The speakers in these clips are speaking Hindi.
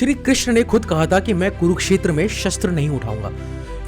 श्री कृष्ण ने खुद कहा था कि मैं कुरुक्षेत्र में शस्त्र नहीं उठाऊंगा।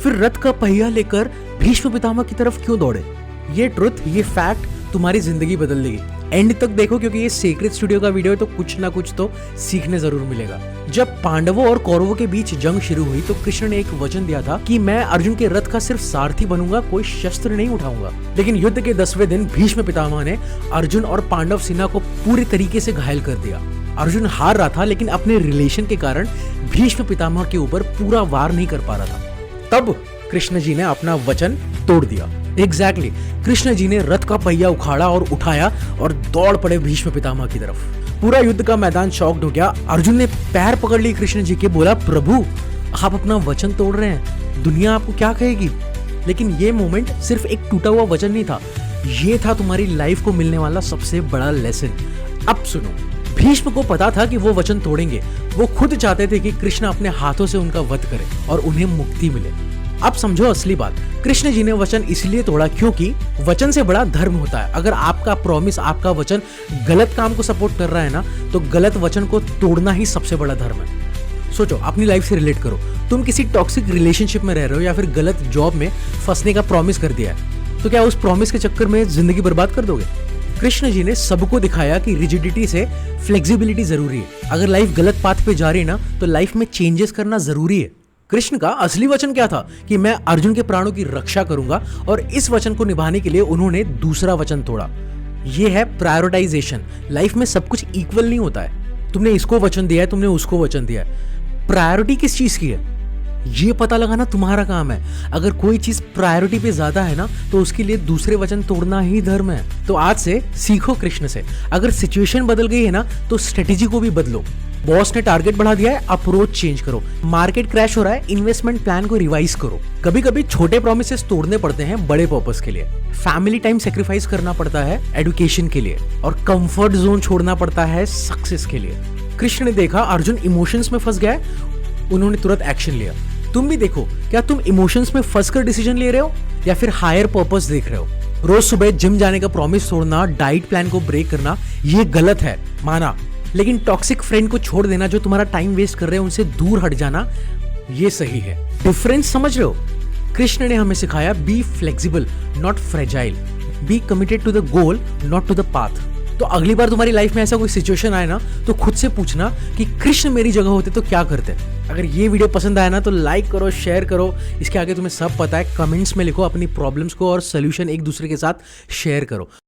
फिर रथ का पहिया लेकर भीष्म पितामह की तरफ क्यों दौड़े? ये ट्रुथ, ये फैक्ट तुम्हारी जिंदगी बदल देगी। एंड तक देखो क्योंकि ये सीक्रेट स्टूडियो का वीडियो है तो कुछ ना कुछ तो सीखने जरूर मिलेगा। जब पांडवों और कौरवों के बीच जंग शुरू हुई तो कृष्ण ने एक वचन दिया था कि मैं अर्जुन के रथ का सिर्फ सारथी बनूंगा, कोई शस्त्र नहीं उठाऊंगा। लेकिन युद्ध के 10वें दिन भीष्म पितामह ने अर्जुन और पांडव सेना को पूरी तरीके से घायल कर दिया। अर्जुन हार रहा था लेकिन अपने रिलेशन के कारण भीष्म पितामह के ऊपर पूरा वार नहीं कर पा रहा था। तब कृष्ण जी ने अपना वचन तोड़ दिया। एग्जैक्टली, कृष्ण जी ने रथ का पहिया उखाड़ा और उठाया और दौड़ पड़े भीष्म पितामह की तरफ। पूरा युद्ध का मैदान शॉक्ड हो गया। अर्जुन ने पैर पकड़ ली कृष्ण जी के, बोला प्रभु आप अपना वचन तोड़ रहे हैं, दुनिया आपको क्या कहेगी? लेकिन ये मोमेंट सिर्फ एक टूटा हुआ वचन नहीं था, ये था तुम्हारी लाइफ को मिलने वाला सबसे बड़ा लेसन। अब सुनो, भीष्म को पता था कि वो वचन तोड़ेंगे। वो खुद चाहते थे कि कृष्ण अपने हाथों से उनका वध करे और उन्हें मुक्ति मिले। अब समझो असली बात, कृष्ण जी ने वचन इसलिए तोड़ा क्योंकि वचन से बड़ा धर्म होता है। अगर आपका प्रॉमिस, आपका वचन गलत काम को सपोर्ट कर रहा है ना, तो गलत वचन को तोड़ना ही सबसे बड़ा धर्म है। सोचो, अपनी लाइफ से रिलेट करो। तुम किसी टॉक्सिक रिलेशनशिप में रह रहे हो या फिर गलत जॉब में फंसने का प्रॉमिस कर दिया है, तो क्या उस प्रॉमिस के चक्कर में जिंदगी बर्बाद कर दोगे? कृष्ण जी ने सबको दिखाया कि रिजिडिटी से फ्लेक्सिबिलिटी जरूरी है। अगर लाइफ गलत पाथ पे जा रही है ना, तो लाइफ में चेंजेस करना जरूरी है। कृष्ण का असली वचन क्या था कि मैं अर्जुन के प्राणों की रक्षा करूंगा, और इस वचन को निभाने के लिए उन्होंने दूसरा वचन तोड़ा। यह है प्रायोरिटाइजेशन। लाइफ में सब कुछ इक्वल नहीं होता है। तुमने इसको वचन दिया है, तुमने उसको वचन दिया है। प्रायोरिटी किस चीज की है ये पता लगाना तुम्हारा काम है। अगर कोई चीज प्रायोरिटी पे ज्यादा है ना, तो उसके लिए दूसरे वचन तोड़ना ही धर्म है। तो आज से सीखो कृष्ण से। अगर सिचुएशन बदल गई है ना, तो स्ट्रेटेजी को भी बदलो। बॉस ने टारगेट बढ़ा दिया है, अप्रोच चेंज करो। मार्केट क्रैश हो रहा है, इन्वेस्टमेंट प्लान को रिवाइज करो। कभी कभी छोटे प्रोमिसेस तोड़ने पड़ते हैं बड़े पर्पस के लिए। फैमिली टाइम सेक्रीफाइस करना पड़ता है एजुकेशन के लिए, और कंफर्ट जोन छोड़ना पड़ता है सक्सेस के लिए। कृष्ण ने देखा अर्जुन इमोशंस में फंस गया है, उन्होंने तुरंत एक्शन लिया। तुम भी देखो, क्या तुम इमोशंस में फंसकर डिसीजन ले रहे हो या फिर हायर पर्पस देख रहे हो? रोज सुबह जिम जाने का प्रॉमिस तोड़ना, डाइट प्लान को ब्रेक करना, ये गलत है, माना। लेकिन टॉक्सिक फ्रेंड को छोड़ देना जो तुम्हारा टाइम वेस्ट कर रहे हैं, उनसे दूर हट जाना, ये सही है। डिफरेंस समझ रहे हो? कृष्ण ने हमें सिखाया be flexible not fragile, be committed to the goal not to the path. तो अगली बार तुम्हारी लाइफ में ऐसा कोई सिचुएशन आए ना, तो खुद से पूछना कि कृष्ण मेरी जगह होते तो क्या करते। अगर ये वीडियो पसंद आया ना, तो लाइक करो, शेयर करो। इसके आगे तुम्हें सब पता है, कमेंट्स में लिखो अपनी प्रॉब्लम्स को और सोल्यूशन एक दूसरे के साथ शेयर करो।